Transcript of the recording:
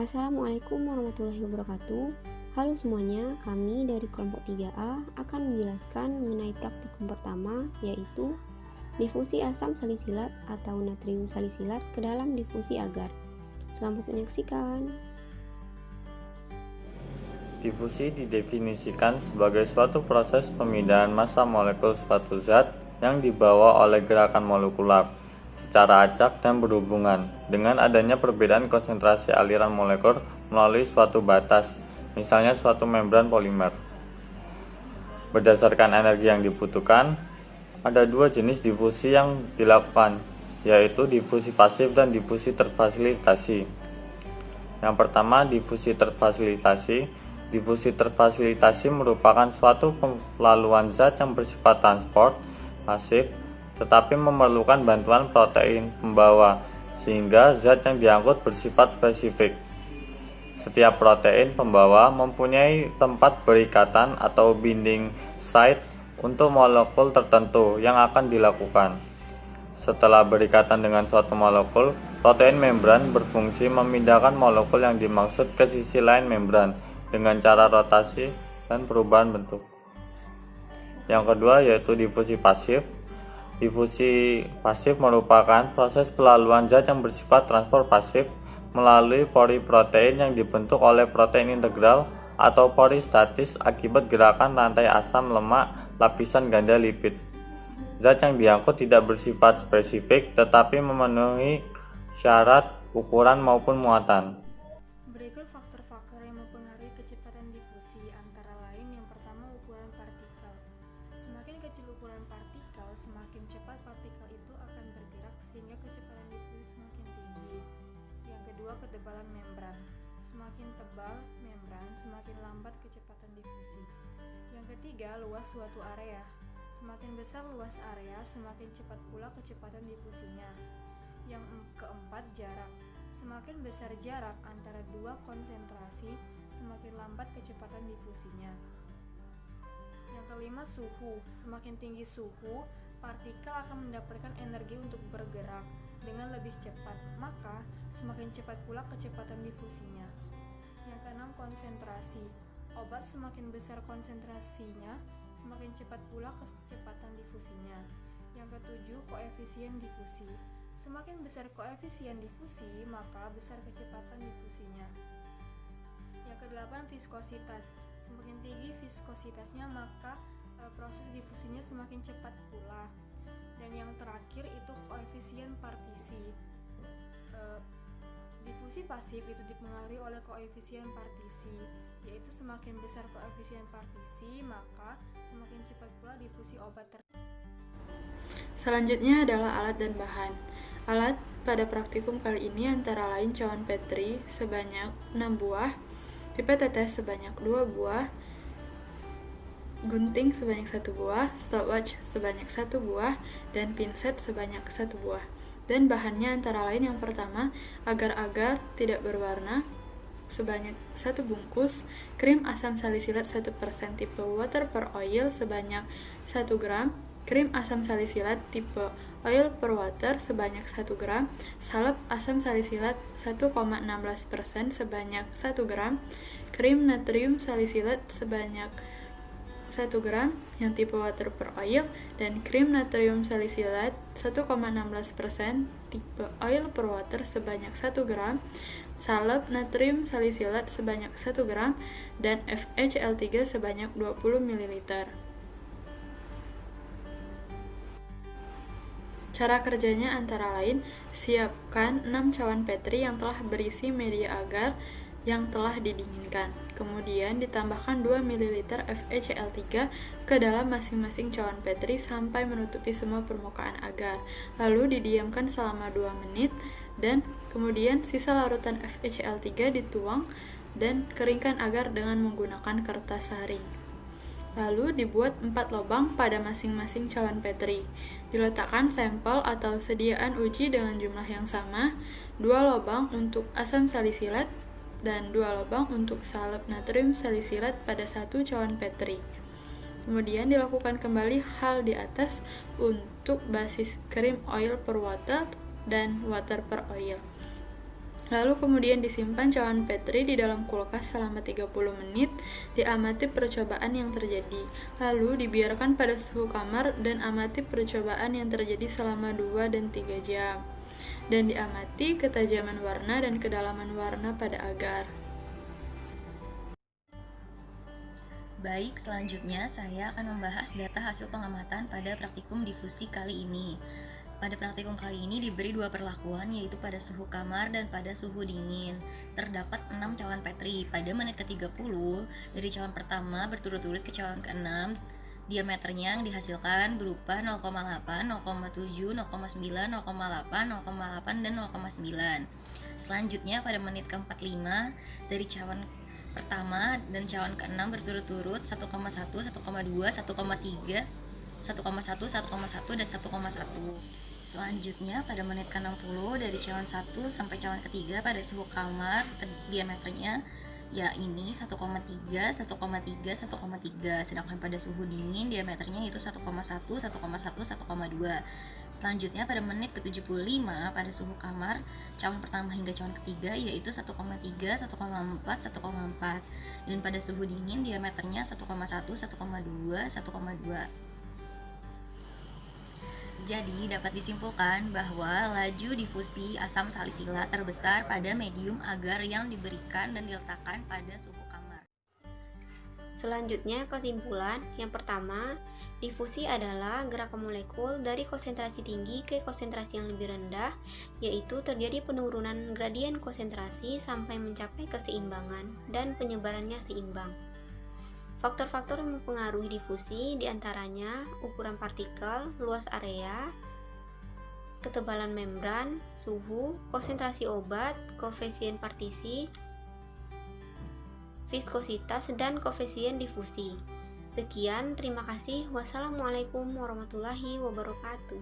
Assalamualaikum warahmatullahi wabarakatuh. Halo semuanya, kami dari kelompok 3A akan menjelaskan mengenai praktikum pertama, yaitu difusi asam salisilat atau natrium salisilat ke dalam difusi agar. Selamat menyaksikan. Difusi didefinisikan sebagai suatu proses pemindahan massa molekul suatu zat yang dibawa oleh gerakan molekular secara acak dan berhubungan dengan adanya perbedaan konsentrasi aliran molekul melalui suatu batas, misalnya suatu membran polimer. Berdasarkan energi yang dibutuhkan, ada dua jenis difusi yang dilakukan, yaitu difusi pasif dan difusi terfasilitasi. Yang pertama, difusi terfasilitasi. Difusi terfasilitasi merupakan suatu pelaluan zat yang bersifat transport pasif tetapi memerlukan bantuan protein pembawa sehingga zat yang diangkut bersifat spesifik. Setiap protein pembawa mempunyai tempat berikatan atau binding site untuk molekul tertentu yang akan dilakukan. Setelah berikatan dengan suatu molekul, protein membran berfungsi memindahkan molekul yang dimaksud ke sisi lain membran dengan cara rotasi dan perubahan bentuk. Yang kedua yaitu difusi pasif. Difusi pasif merupakan proses pelaluan zat yang bersifat transport pasif melalui pori protein yang dibentuk oleh protein integral atau pori statis akibat gerakan rantai asam lemak lapisan ganda lipid. Zat yang diangkut tidak bersifat spesifik tetapi memenuhi syarat ukuran maupun muatan. Berikut faktor-faktor yang mempengaruhi kecepatan difusi, antara lain yang pertama ukuran partikel. Semakin kecil ukuran partikel, semakin cepat partikel itu akan bergerak sehingga kecepatan difusi semakin tinggi. Yang kedua, ketebalan membran. Semakin tebal membran, semakin lambat kecepatan difusi. Yang ketiga, luas suatu area. Semakin besar luas area, semakin cepat pula kecepatan difusinya. Yang keempat, jarak. Semakin besar jarak antara dua konsentrasi, semakin lambat kecepatan difusinya. Yang kelima, suhu. Semakin tinggi suhu, partikel akan mendapatkan energi untuk bergerak dengan lebih cepat, maka semakin cepat pula kecepatan difusinya. Yang keenam, konsentrasi. Obat semakin besar konsentrasinya, semakin cepat pula kecepatan difusinya. Yang ketujuh, koefisien difusi. Semakin besar koefisien difusi, maka besar kecepatan difusinya. Yang kedelapan, viskositas. Semakin tinggi viskositasnya, maka proses difusinya semakin cepat pula. Dan yang terakhir itu koefisien partisi. Difusi pasif itu dipengaruhi oleh koefisien partisi, yaitu semakin besar koefisien partisi, maka semakin cepat pula difusi obat Selanjutnya adalah alat dan bahan. Alat pada praktikum kali ini antara lain cawan Petri sebanyak 6 buah, pipet tetes sebanyak 2 buah, gunting sebanyak 1 buah, stopwatch sebanyak 1 buah, dan pinset sebanyak 1 buah. Dan bahannya antara lain yang pertama, agar-agar tidak berwarna sebanyak 1 bungkus, krim asam salisilat 1% tipe water per oil sebanyak 1 gram, krim asam salisilat tipe oil per water sebanyak 1 gram, salep asam salisilat 1,16% sebanyak 1 gram, krim natrium salisilat sebanyak 1 gram yang tipe water per oil, dan krim natrium salisilat 1,16% tipe oil per water sebanyak 1 gram, salep natrium salisilat sebanyak 1 gram, dan FeCl3 sebanyak 20 ml. Cara kerjanya antara lain, siapkan 6 cawan Petri yang telah berisi media agar yang telah didinginkan. Kemudian ditambahkan 2 ml FeCl3 ke dalam masing-masing cawan Petri sampai menutupi semua permukaan agar. Lalu didiamkan selama 2 menit dan kemudian sisa larutan FeCl3 dituang dan keringkan agar dengan menggunakan kertas saring. Lalu dibuat 4 lubang pada masing-masing cawan Petri. Diletakkan sampel atau sediaan uji dengan jumlah yang sama, 2 lubang untuk asam salisilat dan 2 lubang untuk salep natrium salisilat pada 1 cawan Petri. Kemudian dilakukan kembali hal di atas untuk basis krim oil per water dan water per oil. Lalu kemudian disimpan cawan Petri di dalam kulkas selama 30 menit, diamati percobaan yang terjadi. Lalu dibiarkan pada suhu kamar dan amati percobaan yang terjadi selama 2 dan 3 jam. Dan diamati ketajaman warna dan kedalaman warna pada agar. Baik, selanjutnya saya akan membahas data hasil pengamatan pada praktikum difusi kali ini. Pada praktikum kali ini diberi dua perlakuan, yaitu pada suhu kamar dan pada suhu dingin. Terdapat 6 cawan Petri. Pada menit ke-30, dari cawan pertama berturut-turut ke cawan ke-6, diameternya yang dihasilkan berupa 0,8, 0,7, 0,9, 0,8, 0,8, dan 0,9. Selanjutnya pada menit ke-45, dari cawan pertama dan cawan ke-6 berturut-turut 1,1, 1,2, 1,3, 1,1, 1,1, dan 1,1. Selanjutnya pada menit ke-60 dari cawan 1 sampai cawan ketiga pada suhu kamar diameternya ya ini 1,3, 1,3, 1,3, sedangkan pada suhu dingin diameternya itu 1,1, 1,1, 1,2. Selanjutnya pada menit ke-75 pada suhu kamar cawan pertama hingga cawan ketiga yaitu 1,3, 1,4, 1,4, dan pada suhu dingin diameternya 1,1, 1,2, 1,2. Jadi dapat disimpulkan bahwa laju difusi asam salisilata terbesar pada medium agar yang diberikan dan diletakkan pada suhu kamar. Selanjutnya kesimpulan, yang pertama, difusi adalah gerakan molekul dari konsentrasi tinggi ke konsentrasi yang lebih rendah, yaitu terjadi penurunan gradien konsentrasi sampai mencapai keseimbangan dan penyebarannya seimbang. Faktor-faktor yang mempengaruhi difusi diantaranya ukuran partikel, luas area, ketebalan membran, suhu, konsentrasi obat, koefisien partisi, viskositas, dan koefisien difusi. Sekian, terima kasih. Wassalamualaikum warahmatullahi wabarakatuh.